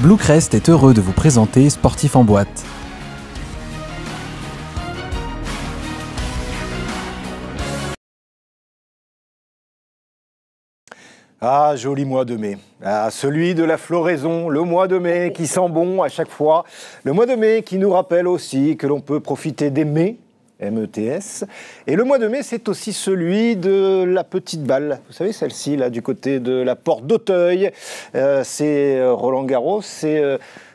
Bluecrest est heureux de vous présenter Sportif en boîte. Ah, joli mois de mai. Ah, celui de la floraison, le mois de mai qui sent bon à chaque fois. Le mois de mai qui nous rappelle aussi que l'on peut profiter des mets, M-E-T-S. Et le mois de mai, c'est aussi celui de la petite balle. Vous savez, celle-ci, là, du côté de la porte d'Auteuil. C'est Roland Garros.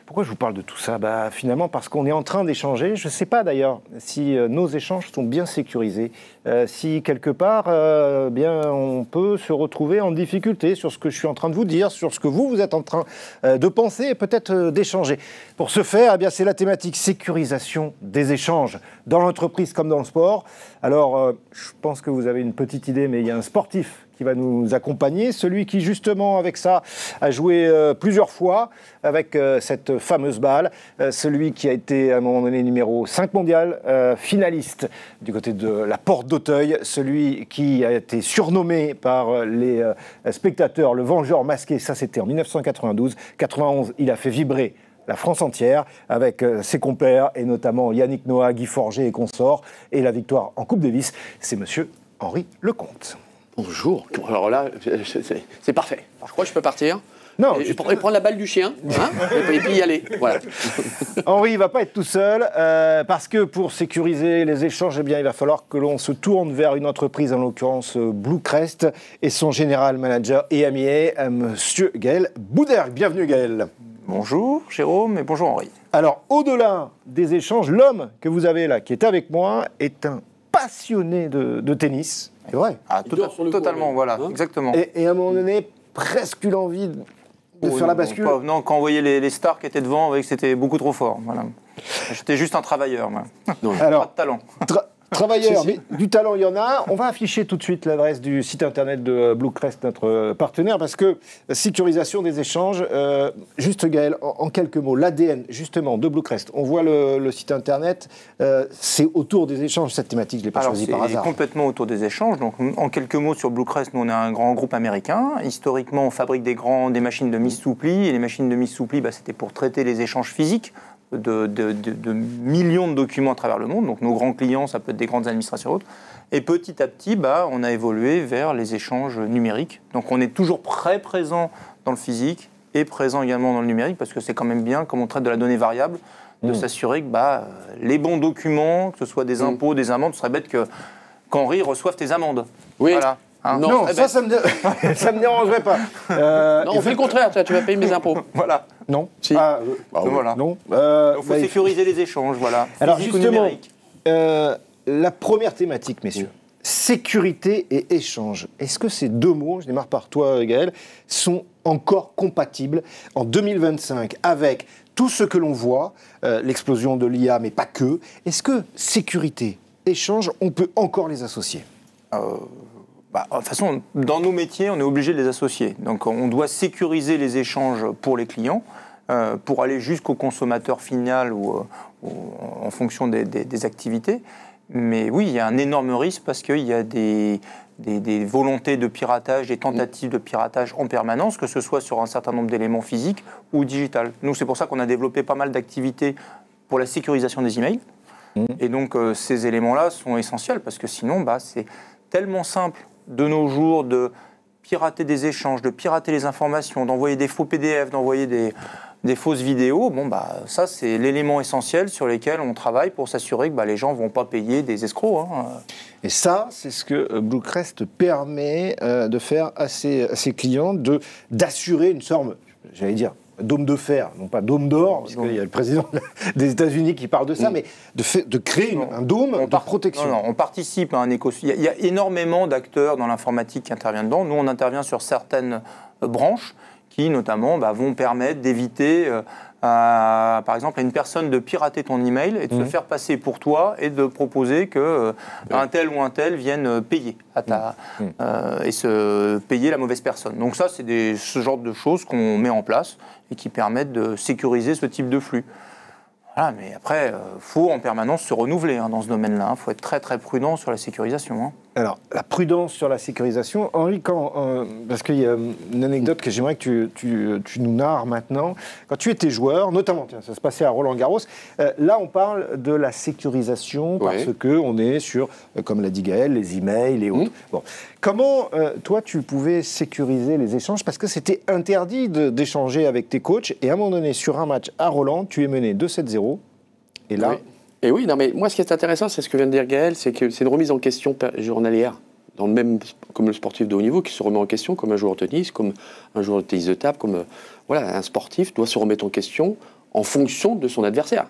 Pourquoi je vous parle de tout ça? Finalement, parce qu'on est en train d'échanger. Je ne sais pas d'ailleurs si nos échanges sont bien sécurisés. Si quelque part, on peut se retrouver en difficulté sur ce que je suis en train de vous dire, sur ce que vous êtes en train de penser et peut-être d'échanger. Pour ce faire, c'est la thématique sécurisation des échanges dans l'entreprise comme dans le sport. Alors, je pense que vous avez une petite idée, mais il y a un sportif qui va nous accompagner, celui qui justement avec ça a joué plusieurs fois avec cette fameuse balle, celui qui a été à un moment donné numéro 5 mondial, finaliste du côté de la porte d'Auteuil, celui qui a été surnommé par les spectateurs le Vengeur masqué, ça c'était en 1992, 91 il a fait vibrer la France entière avec ses compères et notamment Yannick Noah, Guy Forget et consorts, et la victoire en Coupe Davis, c'est monsieur Henri Lecomte. Bonjour. Alors là, c'est parfait. Je crois que je peux partir. Non, je pourrais prendre la balle du chien et puis y aller. Voilà. Henri, il ne va pas être tout seul parce que pour sécuriser les échanges, il va falloir que l'on se tourne vers une entreprise, en l'occurrence Bluecrest, et son général manager et ami, monsieur Gaël Boudergue. Bienvenue Gaël. Bonjour Jérôme et bonjour Henri. Alors, au-delà des échanges, l'homme que vous avez là, qui est avec moi, est un passionné de tennis. C'est vrai. Ah, totalement, voilà, exactement. Et à un moment donné, presque eu l'envie de faire la bascule. Non, quand on voyait les stars qui étaient devant, on voyait que c'était beaucoup trop fort. Voilà. J'étais juste un travailleur, moi. Alors, pas de talent. Travailleur, mais du talent, il y en a. On va afficher tout de suite l'adresse du site internet de Bluecrest, notre partenaire, parce que sécurisation des échanges, juste Gaël, en quelques mots, l'ADN justement de Bluecrest, on voit le site internet, c'est autour des échanges, cette thématique, je ne l'ai pas choisie par hasard. C'est complètement autour des échanges. Donc, en quelques mots sur Bluecrest, nous on est un grand groupe américain. Historiquement, on fabrique des machines de mise sous pli, et les machines de mise sous pli, c'était pour traiter les échanges physiques de millions de documents à travers le monde. Donc nos grands clients, ça peut être des grandes administrations autres. Et petit à petit, on a évolué vers les échanges numériques. Donc on est toujours très présent dans le physique et présent également dans le numérique, parce que c'est quand même bien, comme on traite de la donnée variable, de s'assurer que les bons documents, que ce soit des impôts, des amendes, ce serait bête qu'Henri reçoive tes amendes. Oui. Voilà. Non, ça me dérangerait pas. Non, on fait le contraire, tu vas payer mes impôts. Voilà. Non. Si. Voilà. Non. Il faut sécuriser les échanges, voilà. Alors Physique ou justement, numérique. la première thématique, messieurs, sécurité et échange. Est-ce que ces deux mots, je démarre par toi Gaël, sont encore compatibles en 2025 avec tout ce que l'on voit, l'explosion de l'IA, mais pas que? Est-ce que sécurité, échange, on peut encore les associer? De toute façon, dans nos métiers, on est obligé de les associer. Donc, on doit sécuriser les échanges pour les clients, pour aller jusqu'au consommateur final ou en fonction des activités. Mais oui, il y a un énorme risque parce qu'il y a des volontés de piratage, des tentatives de piratage en permanence, que ce soit sur un certain nombre d'éléments physiques ou digital. Nous, c'est pour ça qu'on a développé pas mal d'activités pour la sécurisation des emails. Et donc, ces éléments-là sont essentiels parce que sinon, c'est tellement simple de nos jours de pirater des échanges, de pirater les informations, d'envoyer des faux PDF, d'envoyer des fausses vidéos. Ça, c'est l'élément essentiel sur lequel on travaille pour s'assurer que les gens ne vont pas payer des escrocs. Et ça, c'est ce que Bluecrest permet de faire à ses clients, d'assurer une sorte, j'allais dire, dôme de fer, non pas dôme d'or, parce qu'il y a le président des États-Unis qui parle de ça, mais de créer un dôme de protection. Non, on participe à un écosystème. Il y a énormément d'acteurs dans l'informatique qui interviennent dedans. Nous, on intervient sur certaines branches qui, notamment, vont permettre d'éviter, par exemple, à une personne de pirater ton email et de se faire passer pour toi et de proposer qu'un tel ou un tel vienne payer et se payer la mauvaise personne. Donc ça, c'est ce genre de choses qu'on met en place et qui permettent de sécuriser ce type de flux. Voilà, mais après, faut en permanence se renouveler dans ce domaine-là. Faut être très très prudent sur la sécurisation. Alors, la prudence sur la sécurisation, Henri, parce qu'il y a une anecdote que j'aimerais que tu nous narres maintenant. Quand tu étais joueur, notamment, tiens, ça se passait à Roland-Garros, là on parle de la sécurisation parce qu'on est sur, comme l'a dit Gaël, les emails et autres. Bon. Comment, toi, tu pouvais sécuriser les échanges? Parce que c'était interdit d'échanger avec tes coachs et à un moment donné, sur un match à Roland, tu es mené 2-7-0 et là... Oui. Et oui, non, mais moi, ce qui est intéressant, c'est ce que vient de dire Gaël, c'est que c'est une remise en question journalière, dans le même, comme le sportif de haut niveau qui se remet en question, comme un joueur de tennis, comme un joueur de tennis de table, comme voilà, un sportif doit se remettre en question en fonction de son adversaire.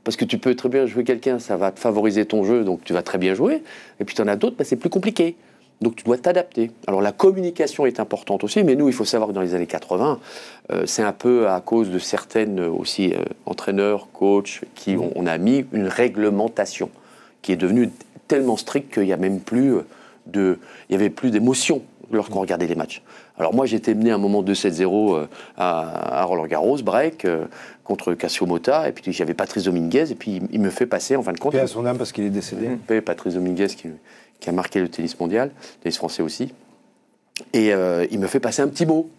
Parce que tu peux très bien jouer quelqu'un, ça va te favoriser ton jeu, donc tu vas très bien jouer, et puis tu en as d'autres, c'est plus compliqué. Donc tu dois t'adapter. Alors la communication est importante aussi, mais nous, il faut savoir que dans les années 80, c'est un peu à cause de certaines aussi entraîneurs, coachs, qui on a mis une réglementation qui est devenue tellement stricte qu'il n'y a même plus il y avait plus d'émotion lorsqu'on regardait les matchs. Alors moi, j'étais mené à un moment 2-7-0 à Roland-Garros, break, contre Cassio Mota, et puis j'avais Patrice Dominguez, et puis il me fait passer, en fin de compte... Paix à son âme parce qu'il est décédé. Patrice Dominguez qui a marqué le tennis mondial, le tennis français aussi. Et il me fait passer un petit mot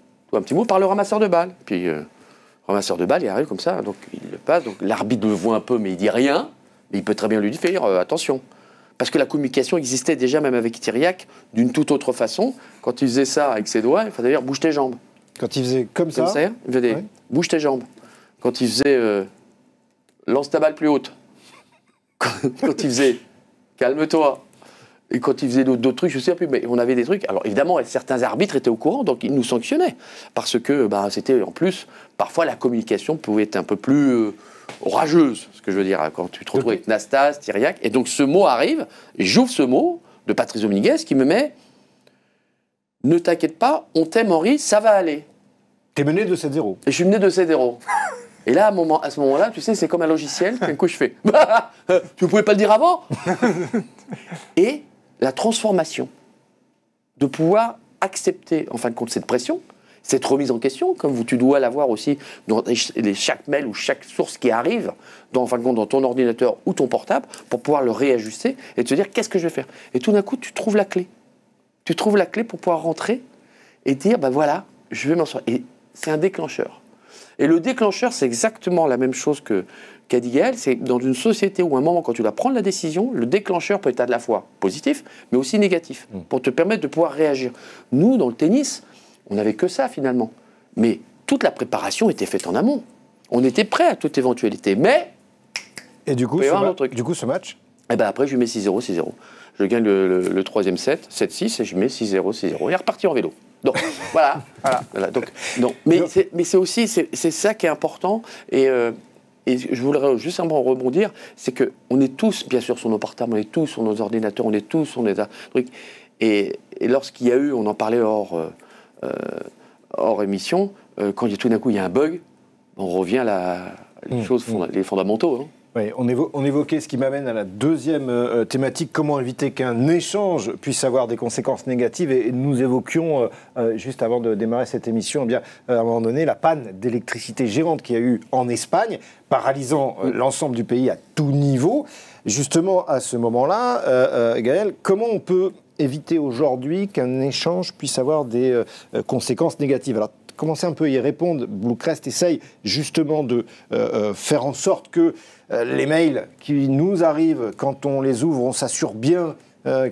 par le ramasseur de balles. Puis, ramasseur de balles, il arrive comme ça, donc il le passe. Donc l'arbitre le voit un peu, mais il dit rien. Mais il peut très bien lui dire attention. Parce que la communication existait déjà, même avec Thiriac, d'une toute autre façon. Quand il faisait ça avec ses doigts, il fallait dire bouge tes jambes. Quand il faisait comme ça, il faisait bouge tes jambes. Quand il faisait lance ta balle plus haute. Quand il faisait calme-toi. Et quand ils faisaient d'autres trucs, je ne sais plus, mais on avait des trucs. Alors évidemment, certains arbitres étaient au courant, donc ils nous sanctionnaient. Parce que c'était en plus, parfois la communication pouvait être un peu plus orageuse, ce que je veux dire, quand tu te retrouves avec Nastas, Thiriac. Et donc ce mot arrive, et j'ouvre ce mot de Patrice Dominguez qui me met « Ne t'inquiète pas, on t'aime Henri, ça va aller ». T'es mené 2-7-0. Et je suis mené 2-7-0. Et là, à ce moment-là, tu sais, c'est comme un logiciel, d'un coup je fais « Tu ne pouvais pas le dire avant ?» Et la transformation, de pouvoir accepter, en fin de compte, cette pression, cette remise en question, comme tu dois l'avoir aussi dans chaque mail ou chaque source qui arrive, en fin de compte, dans ton ordinateur ou ton portable, pour pouvoir le réajuster et te dire qu'est-ce que je vais faire. Et tout d'un coup, tu trouves la clé. Tu trouves la clé pour pouvoir rentrer et dire, voilà, je vais m'en sortir. Et c'est un déclencheur. Et le déclencheur, c'est exactement la même chose qu'a dit Gaël, c'est dans une société où à un moment, quand tu dois prendre la décision, le déclencheur peut être à la fois positif, mais aussi négatif, pour te permettre de pouvoir réagir. Nous, dans le tennis, on n'avait que ça finalement. Mais toute la préparation était faite en amont. On était prêt à toute éventualité. Mais... Et du coup, ce match après, je lui mets 6-0, 6-0. Je gagne le troisième set, 7-6, et je mets 6-0, 6-0. Il est reparti en vélo. Donc, voilà. Donc, non. Mais c'est aussi, c'est ça qui est important. Et je voudrais juste rebondir, c'est qu'on est tous, bien sûr, sur nos portables, on est tous sur nos ordinateurs, on est tous sur des trucs. Et lorsqu'il y a eu, on en parlait hors émission, quand tout d'un coup il y a un bug, on revient à les fondamentaux. Hein. Oui, on évoquait ce qui m'amène à la deuxième thématique, comment éviter qu'un échange puisse avoir des conséquences négatives. Et nous évoquions, juste avant de démarrer cette émission, à un moment donné, la panne d'électricité géante qu'il y a eu en Espagne, paralysant l'ensemble du pays à tout niveau. Justement, à ce moment-là, Gaël, comment on peut éviter aujourd'hui qu'un échange puisse avoir des conséquences négatives? Alors, commencer un peu à y répondre. Bluecrest essaye justement de faire en sorte que les mails qui nous arrivent, quand on les ouvre, on s'assure bien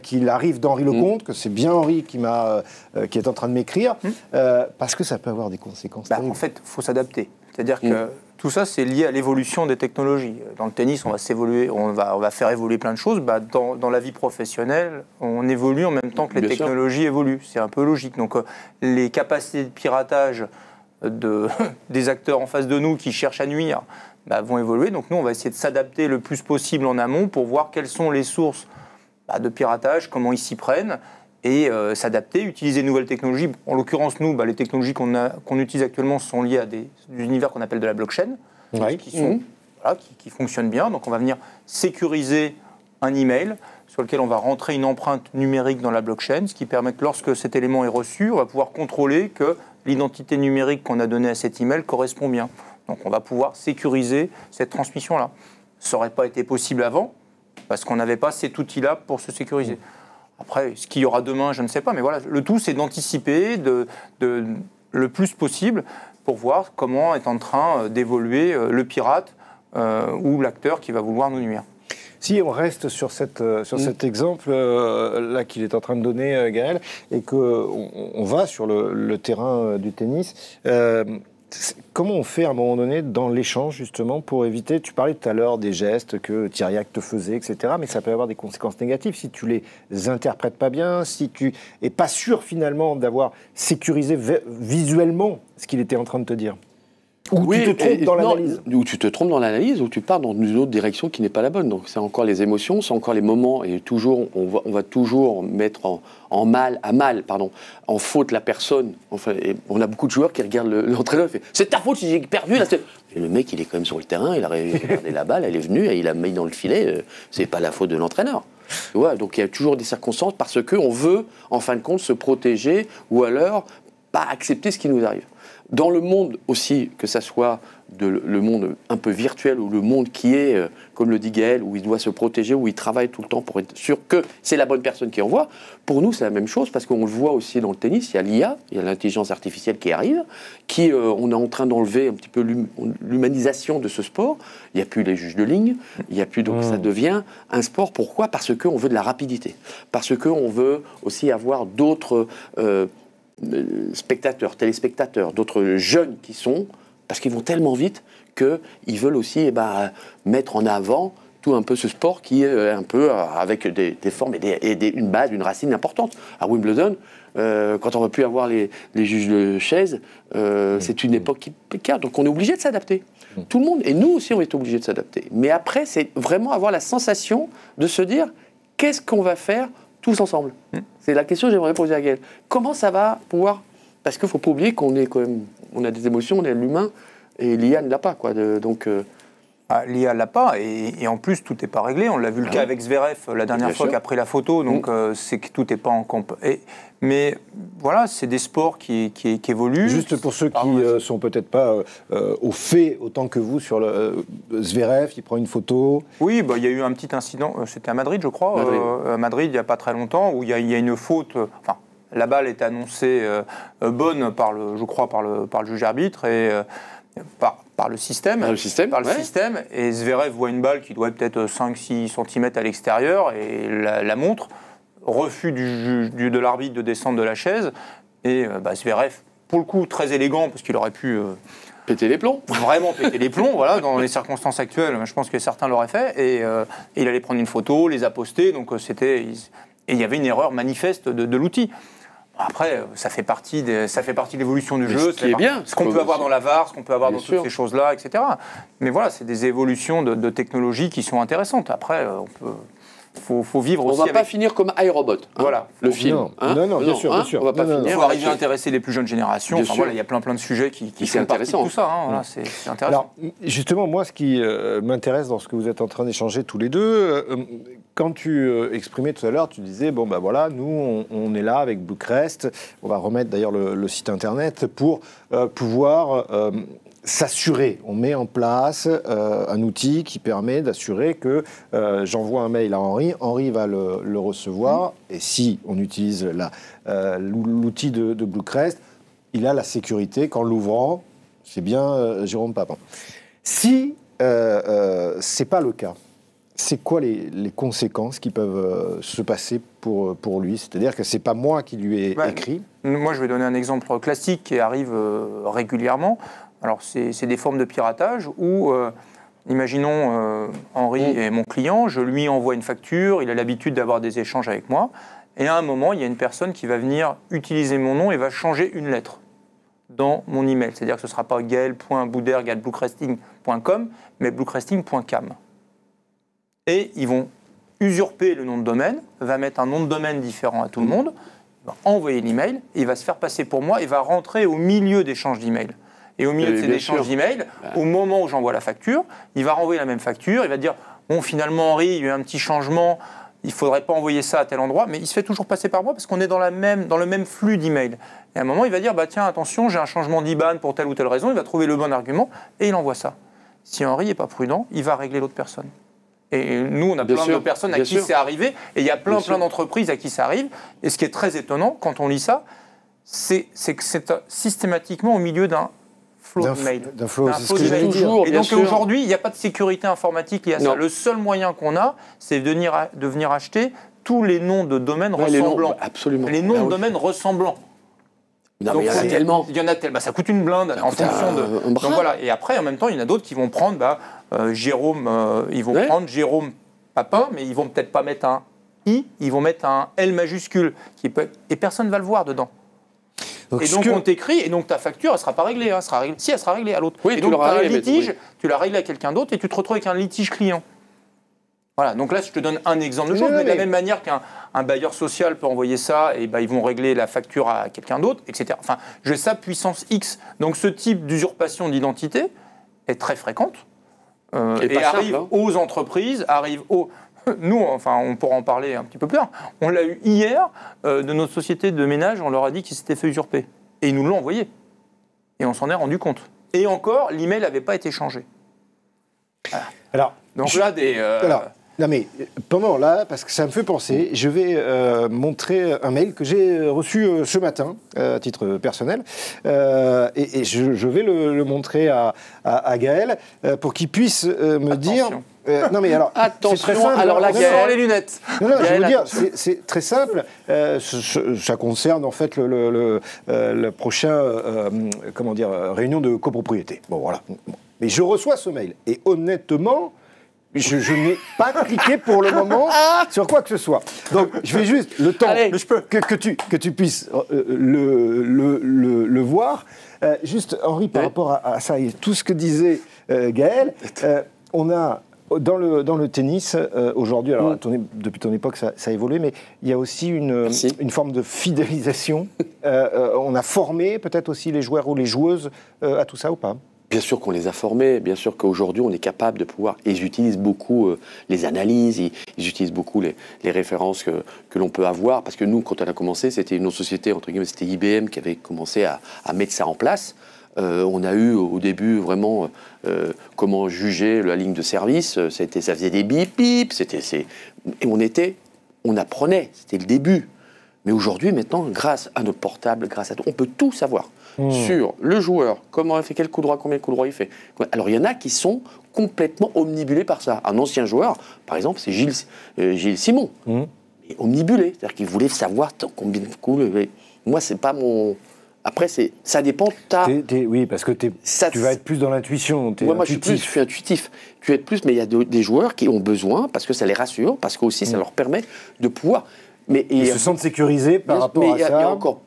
qu'il arrive d'Henri Lecomte, que c'est bien Henri qui est en train de m'écrire, parce que ça peut avoir des conséquences terribles. En fait, il faut s'adapter. C'est-à-dire que tout ça, c'est lié à l'évolution des technologies. Dans le tennis, on va faire évoluer plein de choses. Dans la vie professionnelle, on évolue en même temps que les technologies évoluent. C'est un peu logique. Donc, les capacités de piratage des acteurs en face de nous qui cherchent à nuire vont évoluer. Donc, nous, on va essayer de s'adapter le plus possible en amont pour voir quelles sont les sources de piratage, comment ils s'y prennent, et s'adapter, utiliser de nouvelles technologies. En l'occurrence, nous, les technologies qu'on utilise actuellement sont liées à des univers qu'on appelle de la blockchain, qui fonctionnent bien. Donc on va venir sécuriser un email sur lequel on va rentrer une empreinte numérique dans la blockchain, ce qui permet que lorsque cet élément est reçu, on va pouvoir contrôler que l'identité numérique qu'on a donnée à cet email correspond bien. Donc on va pouvoir sécuriser cette transmission-là. Ça n'aurait pas été possible avant, parce qu'on n'avait pas cet outil-là pour se sécuriser. Après, ce qu'il y aura demain, je ne sais pas, mais voilà, le tout, c'est d'anticiper le plus possible pour voir comment est en train d'évoluer le pirate ou l'acteur qui va vouloir nous nuire. Si on reste sur cet exemple là qu'il est en train de donner, Gaël, et qu'on va sur le terrain du tennis, comment on fait à un moment donné dans l'échange justement pour éviter, tu parlais tout à l'heure des gestes que Thiriac te faisait, etc., mais ça peut avoir des conséquences négatives si tu les interprètes pas bien, si tu es pas sûr finalement d'avoir sécurisé visuellement ce qu'il était en train de te dire. Ou tu te trompes dans l'analyse. Ou tu te trompes dans l'analyse, ou tu pars dans une autre direction qui n'est pas la bonne. Donc c'est encore les émotions, c'est encore les moments, et toujours, on va toujours mettre en faute la personne. Enfin, et on a beaucoup de joueurs qui regardent l'entraîneur et fait « C'est ta faute si j'ai perdu !» Et le mec, il est quand même sur le terrain, il a regardé la balle, elle est venue, et il a mis dans le filet, c'est pas la faute de l'entraîneur. Tu vois, donc il y a toujours des circonstances parce qu'on veut, en fin de compte, se protéger, ou alors pas accepter ce qui nous arrive. Dans le monde aussi, que ça soit le monde un peu virtuel ou le monde qui est, comme le dit Gaël, où il doit se protéger, où il travaille tout le temps pour être sûr que c'est la bonne personne qui envoie, pour nous c'est la même chose parce qu'on le voit aussi dans le tennis, il y a l'IA, il y a l'intelligence artificielle qui arrive, on est en train d'enlever un petit peu l'humanisation de ce sport, il n'y a plus les juges de ligne, il n'y a plus, donc ça devient un sport, pourquoi ? Parce qu'on veut de la rapidité, parce qu'on veut aussi avoir d'autres... spectateurs, téléspectateurs, d'autres jeunes qui sont, parce qu'ils vont tellement vite qu'ils veulent aussi mettre en avant tout un peu ce sport qui est un peu avec des formes et une base, une racine importante. À Wimbledon, quand on ne va plus avoir les juges de chaise, c'est une époque qui cadre, donc on est obligé de s'adapter. Tout le monde, et nous aussi on est obligé de s'adapter. Mais après, c'est vraiment avoir la sensation de se dire, qu'est-ce qu'on va faire tous ensemble. C'est la question que j'aimerais poser à Gaël. Comment ça va pouvoir... Parce qu'il ne faut pas oublier qu'on est quand même... On a des émotions, on est l'humain, et l'IA ne l'a pas, quoi. Donc... l'IA ne l'a pas, et en plus, tout n'est pas réglé. On l'a vu le cas avec Zverev la dernière fois qu'a pris la photo, donc c'est que tout n'est pas en comp. Mais voilà, c'est des sports qui évoluent. Juste pour ceux qui ne sont peut-être pas au fait autant que vous sur le Zverev, il prend une photo. Oui, il y a eu un petit incident, c'était à Madrid, je crois, à Madrid, il n'y a pas très longtemps, où il y a une faute. Enfin, la balle est annoncée bonne par le juge arbitre et par le système. Système. Et Zverev voit une balle qui doit être peut-être 5-6 cm à l'extérieur et la montre. Refus de l'arbitre de descendre de la chaise, et Zverev, pour le coup, très élégant, parce qu'il aurait pu... péter les plombs. Vraiment péter les plombs, voilà, dans les circonstances actuelles, je pense que certains l'auraient fait, et il allait prendre une photo, les a postées, donc et il y avait une erreur manifeste de l'outil. Après, ça fait partie de l'évolution du jeu, ce qu'on peut avoir dans la VAR, ce qu'on peut avoir dans toutes ces choses-là, etc. Mais voilà, c'est des évolutions de technologie qui sont intéressantes. Après, faut vivre aussi. On ne va pas finir comme iRobot. Voilà. Le film. Non, bien sûr. On va pas finir. Il faut arriver à intéresser les plus jeunes générations. Enfin, voilà, il y a plein de sujets qui sont intéressants. Tout ça, voilà, c'est intéressant. Alors, justement, moi, ce qui m'intéresse dans ce que vous êtes en train d'échanger tous les deux, quand tu exprimais tout à l'heure, tu disais, bon, ben voilà, nous, on est là avec Bluecrest. On va remettre d'ailleurs le site internet pour pouvoir... s'assurer, on met en place un outil qui permet d'assurer que j'envoie un mail à Henri va le recevoir, et si on utilise l'outil de Bluecrest, il a la sécurité qu'en l'ouvrant, c'est bien Jérôme Papin. Si c'est pas le cas, c'est quoi les conséquences qui peuvent se passer pour lui ? C'est-à-dire que c'est pas moi qui lui ai écrit. Moi, je vais donner un exemple classique qui arrive régulièrement. Alors, c'est des formes de piratage où, imaginons, Henri est mon client, je lui envoie une facture, il a l'habitude d'avoir des échanges avec moi, et à un moment, il y a une personne qui va venir utiliser mon nom et va changer une lettre dans mon email. C'est-à-dire que ce ne sera pas gael.bouder@bluecresting.com, mais bluecresting.cam. Et ils vont usurper le nom de domaine, va mettre un nom de domaine différent à tout le monde, va envoyer l'email, il va se faire passer pour moi et va rentrer au milieu d'échanges d'emails. Et au milieu de ces échanges d'emails, au moment où j'envoie la facture, il va renvoyer la même facture, il va dire « Bon, finalement, Henri, il y a eu un petit changement, il ne faudrait pas envoyer ça à tel endroit, mais il se fait toujours passer par moi parce qu'on est dans le même flux d'emails. Et à un moment, il va dire, bah, tiens, attention, j'ai un changement d'IBAN pour telle ou telle raison, il va trouver le bon argument et il envoie ça. Si Henri n'est pas prudent, il va régler l'autre personne. Et nous, on a plein de personnes à qui c'est arrivé, et il y a plein d'entreprises à qui ça arrive. Et ce qui est très étonnant, quand on lit ça, c'est que c'est systématiquement au milieu d'un flow de mail. D'un flow, c'est ce que j'allais j'allais dire. dire. Et donc aujourd'hui, il n'y a pas de sécurité informatique liée à ça. Le seul moyen qu'on a, c'est de venir acheter tous les noms de domaines ressemblants. Absolument. Les noms de domaines ressemblants. Non, mais il y en a tellement. Il y en a tellement. Bah, ça coûte une blinde en fonction de. Donc voilà. Et après, en même temps, il y en a d'autres qui vont prendre Jérôme. Ils vont prendre Jérôme Papin, mais ils vont peut-être pas mettre un I. Ils vont mettre un L majuscule et personne ne va le voir dedans. Et donc on t'écrit, et donc ta facture, elle ne sera pas réglée. Si, elle sera réglée à l'autre. Oui, et donc tu as un litige, tu l'as réglé à quelqu'un d'autre, et tu te retrouves avec un litige client. Voilà, donc là, je te donne un exemple de chose, mais de la même manière qu'un bailleur social peut envoyer ça, et ils vont régler la facture à quelqu'un d'autre, etc. Enfin, j'ai ça puissance X. Donc ce type d'usurpation d'identité est très fréquente, et arrive aux entreprises, Nous, enfin, on pourra en parler un petit peu plus tard. On l'a eu hier de notre société de ménage, on leur a dit qu'ils s'étaient fait usurper. Et ils nous l'ont envoyé. Et on s'en est rendu compte. Et encore, l'email n'avait pas été changé. Voilà. Alors, donc là, non mais pendant là, parce que ça me fait penser, je vais montrer un mail que j'ai reçu ce matin, à titre personnel, et je vais le montrer à Gaël pour qu'il puisse me dire... non mais alors, attention, c'est très simple, alors là, Gaël, les lunettes. Non, je veux dire, c'est très simple. Ça concerne en fait le prochain, réunion de copropriété. Bon, voilà. Mais je reçois ce mail et honnêtement, je n'ai pas cliqué pour le moment sur quoi que ce soit. Donc, je vais juste le temps que tu puisses le voir. Juste, Henri, par rapport à ça et tout ce que disait Gaël, on a dans le tennis aujourd'hui, alors depuis ton époque ça a évolué, mais il y a aussi une forme de fidélisation. On a formé peut-être aussi les joueurs ou les joueuses à tout ça ou pas ? Bien sûr qu'on les a formés, bien sûr qu'aujourd'hui on est capable de pouvoir, et ils utilisent beaucoup les analyses, ils utilisent beaucoup les références que l'on peut avoir, parce que nous, quand on a commencé, c'était une autre société, entre guillemets, c'était IBM qui avait commencé à mettre ça en place. On a eu au début vraiment comment juger la ligne de service, ça faisait des bip bip, et on apprenait, c'était le début. Mais aujourd'hui, maintenant, grâce à notre portable, grâce à tout, on peut tout savoir sur le joueur, comment il fait, quel coup droit, combien de coups droits il fait. Alors il y en a qui sont complètement omnibulés par ça. Un ancien joueur, par exemple, c'est Gilles Simon. Et omnibulé, c'est-à-dire qu'il voulait savoir combien de coups. Moi, c'est pas mon... Après, ça dépend. Oui, parce que tu vas être plus dans l'intuition. Moi, je suis intuitif. Tu vas être plus, mais il y a des joueurs qui ont besoin, parce que ça les rassure, parce que aussi ça leur permet de pouvoir... Ils se sentent sécurisés par rapport à ça. Il y a encore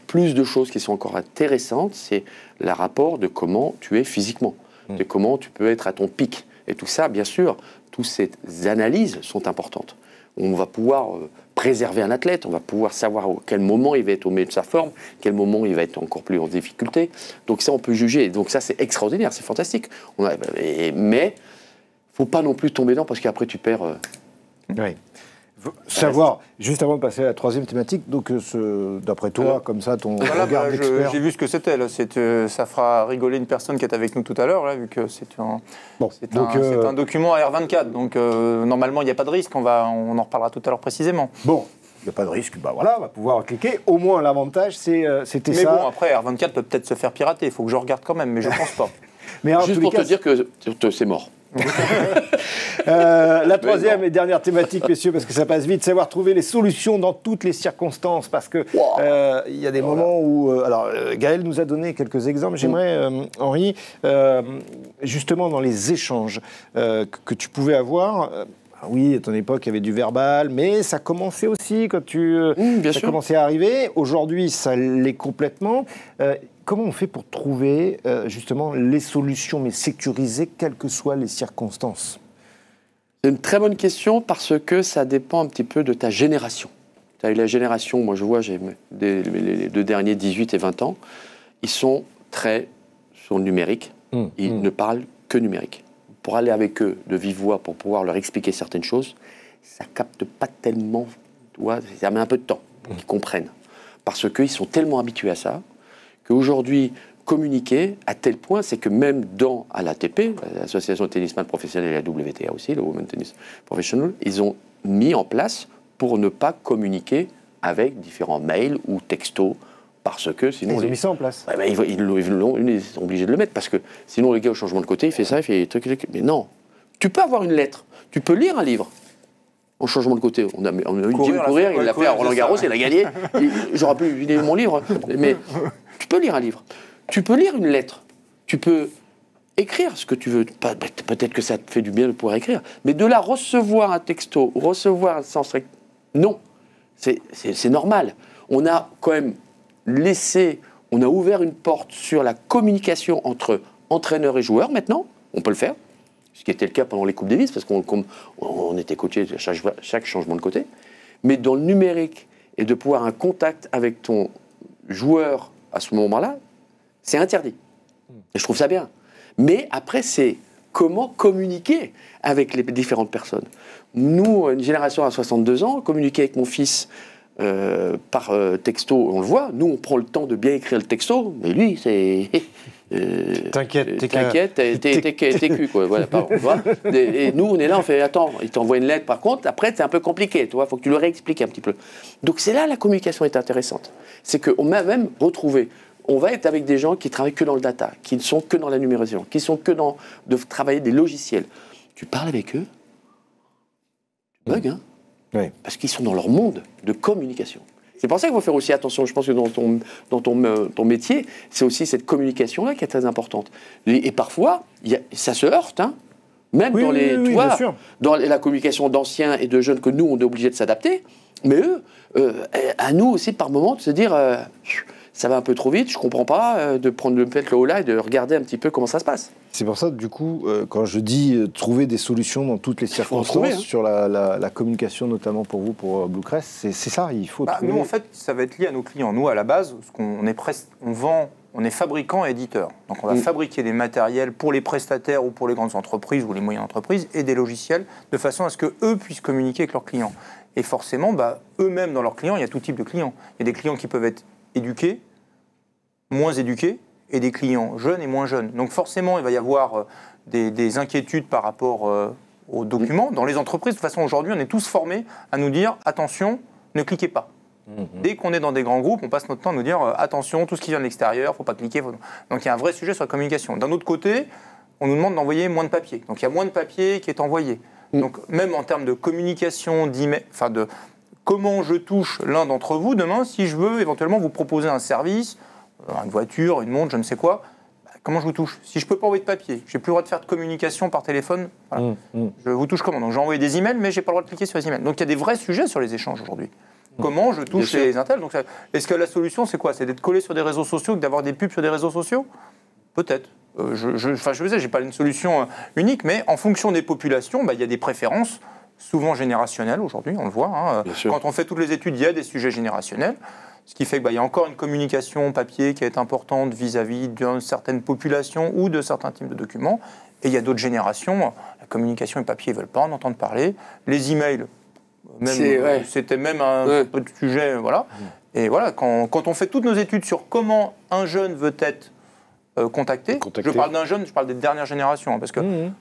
plus de choses qui sont encore intéressantes, c'est le rapport de comment tu es physiquement, de comment tu peux être à ton pic. Et tout ça, bien sûr, toutes ces analyses sont importantes. On va pouvoir préserver un athlète, on va pouvoir savoir à quel moment il va être au milieu de sa forme, quel moment il va être encore plus en difficulté. Donc ça, on peut juger. Donc ça, c'est extraordinaire, c'est fantastique. Mais il ne faut pas non plus tomber dedans, parce qu'après, tu perds... Oui. Savoir, juste avant de passer à la troisième thématique, donc d'après toi, comme ça, ton regard d'expert... J'ai vu ce que c'était, là. Ça fera rigoler une personne qui est avec nous tout à l'heure, là, vu que c'est un document AR24, donc normalement, il n'y a pas de risque, on en reparlera tout à l'heure précisément. Bon, il n'y a pas de risque, bah voilà, on va pouvoir cliquer. Au moins, l'avantage, c'était ça. Mais bon, après, AR24 peut peut-être se faire pirater, il faut que je regarde quand même, mais je ne pense pas. Mais juste pour te dire que c'est mort. La troisième et dernière thématique, messieurs, parce que ça passe vite, savoir trouver les solutions dans toutes les circonstances, parce que il y a des moments où... alors, Gaël nous a donné quelques exemples. J'aimerais, Henri, justement dans les échanges que tu pouvais avoir... oui, à ton époque, il y avait du verbal, mais ça commençait aussi quand ça commençait à arriver. Aujourd'hui, ça l'est complètement. Comment on fait pour trouver justement les solutions, mais sécurisées, quelles que soient les circonstances ? C'est une très bonne question, parce que ça dépend un petit peu de ta génération. Tu as eu la génération, moi je vois, j'ai les deux derniers, 18 et 20 ans, ils sont très sur le numérique, ils ne parlent que numérique. Pour aller avec eux de vive voix, pour pouvoir leur expliquer certaines choses, ça capte pas tellement, tu vois, ça met un peu de temps qu'ils comprennent. Parce qu'ils sont tellement habitués à ça, qu'aujourd'hui, communiquer à tel point, c'est que même à l'ATP, l'Association de tennisman professionnel et la WTA aussi, le Women Tennis Professional, ils ont mis en place pour ne pas communiquer avec différents mails ou textos, parce que sinon... Ils ont mis ça en place. Ils sont obligés de le mettre, parce que sinon le gars au changement de côté, il fait ça, il fait des trucs... Mais non, tu peux avoir une lettre, tu peux lire un livre. En changement de côté, on a eu Jim Courier, il l'a fait à Roland Garros, il a gagné. J'aurais pu lire mon livre, mais tu peux lire un livre. Tu peux lire une lettre. Tu peux écrire ce que tu veux. Peut-être que ça te fait du bien de pouvoir écrire, mais de la recevoir un texto, recevoir un sens... Non, c'est normal. On a quand même on a ouvert une porte sur la communication entre entraîneurs et joueurs maintenant. On peut le faire. Ce qui était le cas pendant les Coupes Davis, parce qu'on était coaché à chaque changement de côté. Mais dans le numérique, et de pouvoir un contact avec ton joueur à ce moment-là, c'est interdit. Et je trouve ça bien. Mais après, c'est comment communiquer avec les différentes personnes. Nous, une génération à 62 ans, communiquer avec mon fils par texto, on le voit. Nous, on prend le temps de bien écrire le texto, mais lui, c'est... T'inquiète, t'es cul, quoi. Voilà, pardon, tu vois. Et nous, on est là, on fait, attends, il t'envoie une lettre, par contre, après, c'est un peu compliqué, tu vois, il faut que tu le réexpliques un petit peu. Donc, c'est là la communication est intéressante. C'est qu'on m'a même retrouvé, on va être avec des gens qui travaillent que dans le data, qui ne sont que dans la numérisation, qui sont que de travailler des logiciels. Tu parles avec eux, tu bugs, hein, oui. Parce qu'ils sont dans leur monde de communication. C'est pour ça qu'il faut faire aussi attention. Je pense que dans ton métier, c'est aussi cette communication-là qui est très importante. Et parfois, ça se heurte, hein. Même dans la communication d'anciens et de jeunes que nous, on est obligés de s'adapter. Mais eux, à nous aussi, par moment, de se dire ça va un peu trop vite, je comprends pas, de mettre le haut là et de regarder un petit peu comment ça se passe. C'est pour ça, du coup, quand je dis trouver des solutions dans toutes les circonstances sur la communication, notamment pour vous, pour Bluecrest, c'est ça, il faut trouver... Nous, en fait, ça va être lié à nos clients. Nous, à la base, on est fabricant et éditeur. Donc, on va fabriquer des matériels pour les prestataires ou pour les grandes entreprises ou les moyennes entreprises et des logiciels de façon à ce qu'eux puissent communiquer avec leurs clients. Et forcément, eux-mêmes, dans leurs clients, il y a tout type de clients. Il y a des clients qui peuvent être éduqués, moins éduqués, et des clients jeunes et moins jeunes. Donc forcément, il va y avoir des inquiétudes par rapport aux documents. Dans les entreprises, de toute façon, aujourd'hui, on est tous formés à nous dire « attention, ne cliquez pas ». Dès qu'on est dans des grands groupes, on passe notre temps à nous dire « attention, tout ce qui vient de l'extérieur, il ne faut pas cliquer ». Donc il y a un vrai sujet sur la communication. D'un autre côté, on nous demande d'envoyer moins de papier. Donc il y a moins de papier qui est envoyé. Donc même en termes de communication, de comment je touche l'un d'entre vous demain, si je veux éventuellement vous proposer un service, une voiture, une montre, je ne sais quoi, comment je vous touche? Si je ne peux pas envoyer de papier, je n'ai plus le droit de faire de communication par téléphone, voilà. Je vous touche comment? Donc j'ai envoyé des emails, mais je n'ai pas le droit de cliquer sur les emails. Donc il y a des vrais sujets sur les échanges aujourd'hui. Comment je touche les intels? Donc, est-ce que la solution, c'est quoi? C'est d'être collé sur des réseaux sociaux, d'avoir des pubs sur des réseaux sociaux? Peut-être. Je n'ai pas une solution unique, mais en fonction des populations, il y a des préférences, souvent générationnelles aujourd'hui, on le voit. Hein. Quand on fait toutes les études, il y a des sujets générationnels. Ce qui fait qu'il y a encore une communication papier qui est importante vis-à-vis d'une certaine population ou de certains types de documents. Et il y a d'autres générations, la communication et le papier ne veulent pas en entendre parler. Les emails, c'était même un peu de sujet. Voilà. Et voilà, quand on fait toutes nos études sur comment un jeune veut être contacté. Je parle d'un jeune, je parle des dernières générations, hein, parce que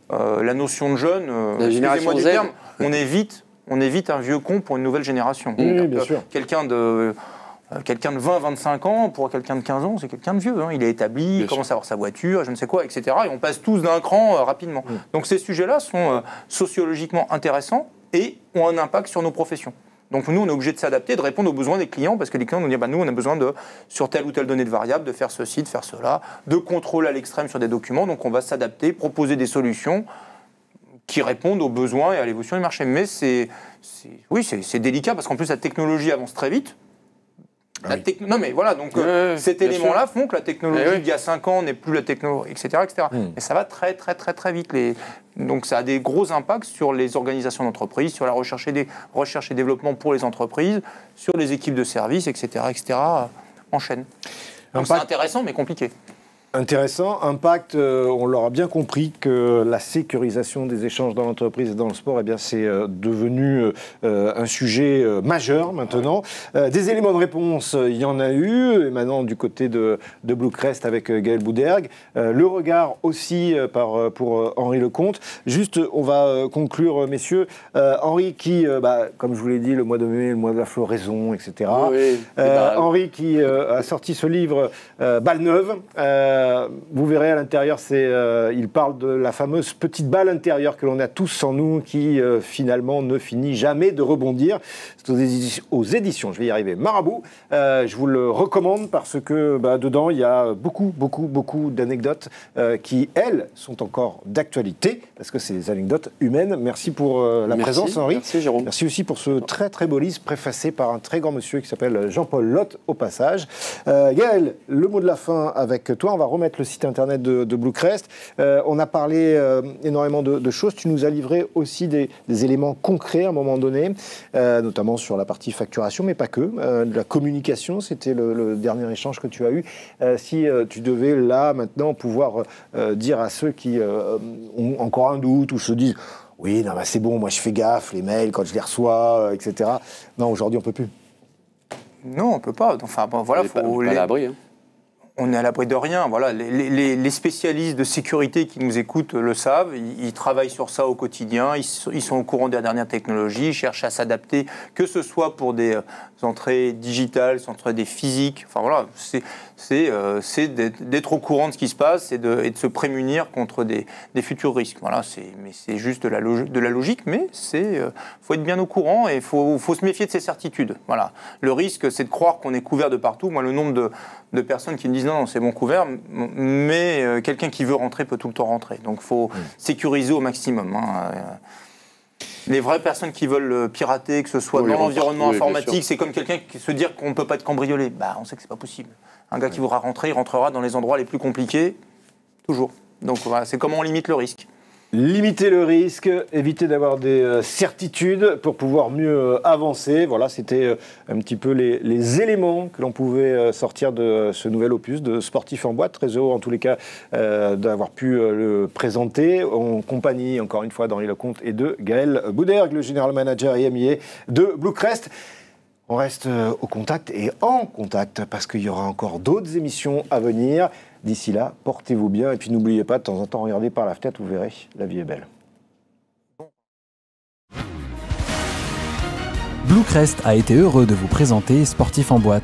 la notion de jeune, excusez-moi du terme, on évite un vieux con pour une nouvelle génération. Oui, bien sûr. Quelqu'un de 20-25 ans, pour quelqu'un de 15 ans, c'est quelqu'un de vieux. Hein. Il est établi, il commence à avoir sa voiture, je ne sais quoi, etc. Et on passe tous d'un cran rapidement. Donc ces sujets-là sont sociologiquement intéressants et ont un impact sur nos professions. Donc nous, on est obligé de s'adapter, de répondre aux besoins des clients, parce que les clients nous disent, nous, on a besoin sur telle ou telle donnée de variable, de faire ceci, de faire cela, de contrôle à l'extrême sur des documents. Donc on va s'adapter, proposer des solutions qui répondent aux besoins et à l'évolution du marché. Mais c'est délicat, parce qu'en plus, la technologie avance très vite. Non mais voilà, donc cet élément-là font que la technologie d'il y a 5 ans n'est plus la technologie, etc. Et ça va très très très très vite. Donc ça a des gros impacts sur les organisations d'entreprise, sur la recherche et développement pour les entreprises, sur les équipes de services, etc. En chaîne. Donc c'est intéressant mais compliqué. Intéressant. Impact, on l'aura bien compris que la sécurisation des échanges dans l'entreprise et dans le sport, eh bien, c'est devenu un sujet majeur maintenant. Des éléments de réponse, il y en a eu, et maintenant du côté de Bluecrest avec Gaël Boudergue. Le regard aussi pour Henri Lecomte. Juste, on va conclure, messieurs. Henri qui, comme je vous l'ai dit, le mois de mai, le mois de la floraison, etc. Oui, Henri qui a sorti ce livre Balle neuve. Vous verrez à l'intérieur, il parle de la fameuse petite balle intérieure que l'on a tous en nous qui finalement ne finit jamais de rebondir. C'est aux éditions, je vais y arriver, Marabout. Je vous le recommande parce que dedans il y a beaucoup d'anecdotes qui, elles, sont encore d'actualité parce que c'est des anecdotes humaines. Merci pour la présence, Henri. Merci, Jérôme. Merci aussi pour ce très très beau livre préfacé par un très grand monsieur qui s'appelle Jean-Paul Lotte au passage. Gaël, le mot de la fin avec toi. On va remettre le site internet de Bluecrest. On a parlé énormément de choses. Tu nous as livré aussi des éléments concrets à un moment donné, notamment sur la partie facturation, mais pas que. De la communication, c'était le dernier échange que tu as eu. Si tu devais là maintenant pouvoir dire à ceux qui ont encore un doute ou se disent oui, non, c'est bon, moi je fais gaffe, les mails quand je les reçois, etc. Non, aujourd'hui on peut plus. Non, on peut pas. Enfin, voilà, on est pas à l'abri. Hein. On est à l'abri de rien. Voilà, les spécialistes de sécurité qui nous écoutent le savent. Ils travaillent sur ça au quotidien. Ils sont au courant des dernières technologies. Ils cherchent à s'adapter, que ce soit pour des entrées digitales, des entrées physiques. Enfin voilà, c'est d'être au courant de ce qui se passe et de se prémunir contre des futurs risques. Voilà, mais c'est juste de la logique, mais faut être bien au courant et il faut se méfier de ses certitudes. Voilà. Le risque, c'est de croire qu'on est couvert de partout. Moi, le nombre de personnes qui me disent non, c'est bon couvert, mais quelqu'un qui veut rentrer peut tout le temps rentrer. Donc il faut sécuriser au maximum. Hein. Les vraies personnes qui veulent pirater, que ce soit dans l'environnement informatique, c'est comme quelqu'un qui se dit qu'on ne peut pas être cambriolé. On sait que c'est pas possible. Un gars qui voudra rentrer, il rentrera dans les endroits les plus compliqués, toujours. Donc voilà, c'est comment on limite le risque. Limiter le risque, éviter d'avoir des certitudes pour pouvoir mieux avancer. Voilà, c'était un petit peu les éléments que l'on pouvait sortir de ce nouvel opus de Sportif en boîte. Très heureux en tous les cas d'avoir pu le présenter en compagnie, encore une fois, d'Henri Lecomte et de Gaël Boudergue, le General Manager et MIA de Bluecrest. On reste au contact et en contact parce qu'il y aura encore d'autres émissions à venir. D'ici là, portez-vous bien et puis n'oubliez pas de temps en temps regarder par la fenêtre, vous verrez, la vie est belle. Bluecrest a été heureux de vous présenter Sportif en boîte.